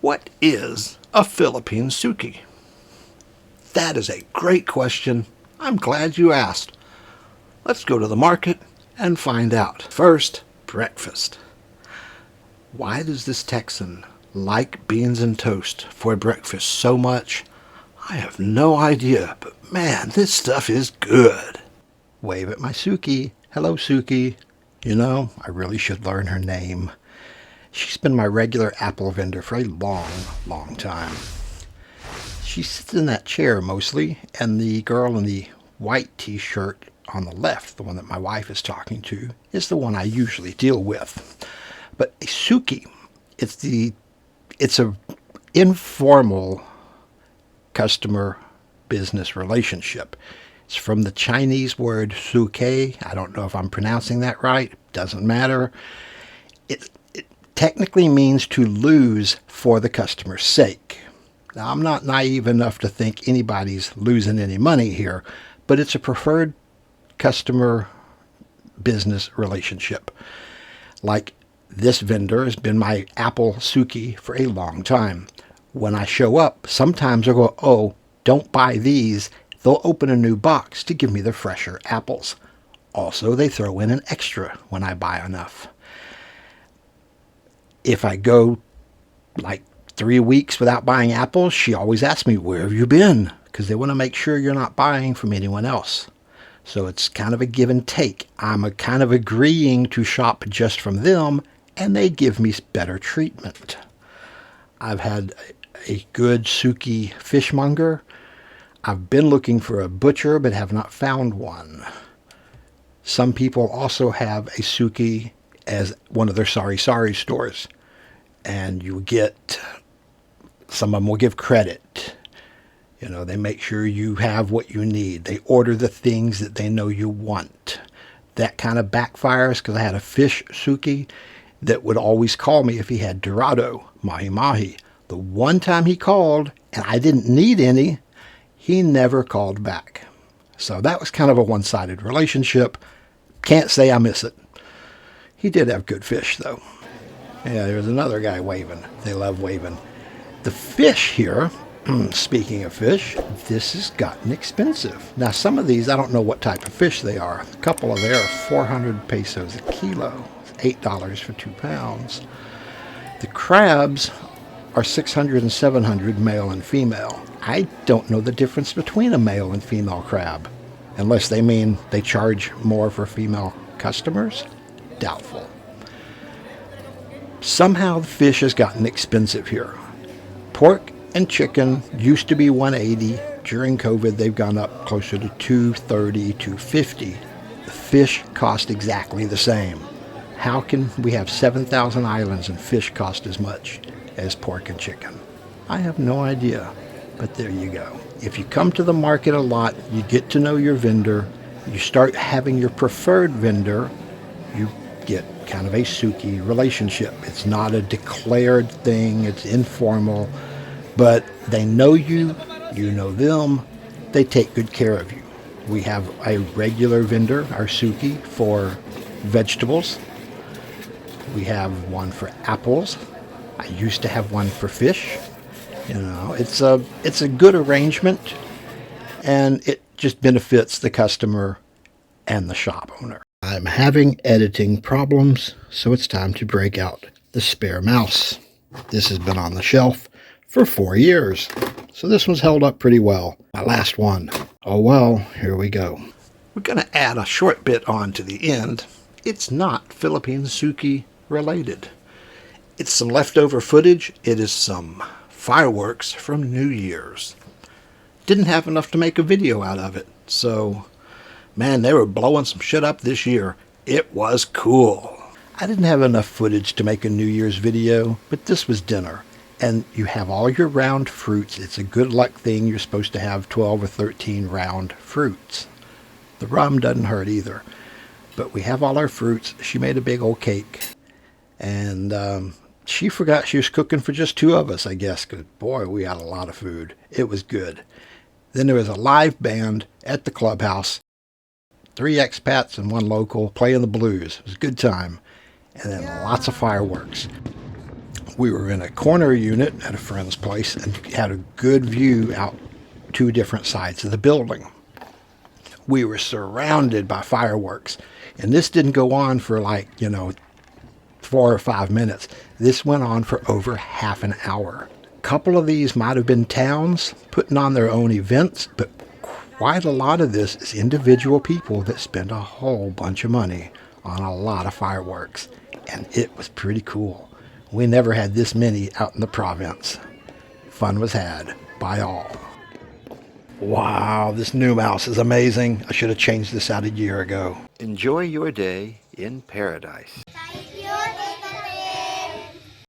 What is a Philippine Suki? That is a great question. I'm glad you asked. Let's go to the market and find out. First, breakfast. Why does this Texan like beans and toast for breakfast so much? I have no idea, but man, this stuff is good. Wave at my Suki. Hello, Suki. You know, I really should learn her name. She's been my regular apple vendor for a long, long time. She sits in that chair mostly, and the girl in the white t-shirt on the left, the one that my wife is talking to, is the one I usually deal with. But a Suki, it's a informal customer business relationship. It's from the Chinese word suke. I don't know if I'm pronouncing that right. Doesn't matter. It technically means to lose for the customer's sake. Now, I'm not naive enough to think anybody's losing any money here, but it's a preferred customer business relationship. Like this vendor has been my apple Suki for a long time. When I show up, sometimes they'll go, oh, don't buy these. They'll open a new box to give me the fresher apples. Also, they throw in an extra when I buy enough. If I go like 3 weeks without buying apples, she always asks me, where have you been? Because they want to make sure you're not buying from anyone else. So it's kind of a give and take. I'm a kind of agreeing to shop just from them, and they give me better treatment. I've had a good Suki fishmonger. I've been looking for a butcher, but have not found one. Some people also have a Suki as one of their sorry stores. And you get, some of them will give credit. You know, they make sure you have what you need. They order the things that they know you want. That kind of backfires because I had a fish Suki that would always call me if he had Dorado, mahi-mahi. The one time he called and I didn't need any, he never called back. So that was kind of a one-sided relationship. Can't say I miss it. He did have good fish, though. Yeah, there's another guy waving. They love waving. The fish here, speaking of fish, this has gotten expensive. Now, some of these, I don't know what type of fish they are. A couple of there are 400 pesos a kilo, $8 for 2 pounds. The crabs are 600 and 700 male and female. I don't know the difference between a male and female crab, unless they mean they charge more for female customers. Doubtful. Somehow the fish has gotten expensive here. Pork and chicken used to be $180. During COVID, they've gone up closer to $230, $250. The fish cost exactly the same. How can we have 7,000 islands and fish cost as much as pork and chicken? I have no idea, but there you go. If you come to the market a lot, you get to know your vendor, you start having your preferred vendor, you get kind of a Suki relationship. It's not a declared thing, it's informal, but they know you, you know them, they take good care of you. We have a regular vendor, our Suki, for vegetables. We have one for apples. I used to have one for fish. You know, it's a good arrangement, and it just benefits the customer and the shop owner. I'm having editing problems, so it's time to break out the spare mouse. This has been on the shelf for 4 years, so this one's held up pretty well. My last one. Oh well, here we go. We're going to add a short bit on to the end. It's not Philippine Suki related. It's some leftover footage. It is some fireworks from New Year's. Didn't have enough to make a video out of it, so man, they were blowing some shit up this year. It was cool. I didn't have enough footage to make a New Year's video, but this was dinner. And you have all your round fruits. It's a good luck thing. You're supposed to have 12 or 13 round fruits. The rum doesn't hurt either. But we have all our fruits. She made a big old cake. And she forgot she was cooking for just 2 of us, I guess, because, boy, we had a lot of food. It was good. Then there was a live band at the clubhouse. 3 expats and 1 local playing the blues. It was a good time. And then lots of fireworks. We were in a corner unit at a friend's place and had a good view out two different sides of the building. We were surrounded by fireworks, and this didn't go on for 4 or 5 minutes. This went on for over half an hour. A couple of these might have been towns putting on their own events, but quite a lot of this is individual people that spend a whole bunch of money on a lot of fireworks, and it was pretty cool. We never had this many out in the province. Fun was had by all. Wow, this new mouse is amazing. I should have changed this out a year ago. Enjoy your day in paradise.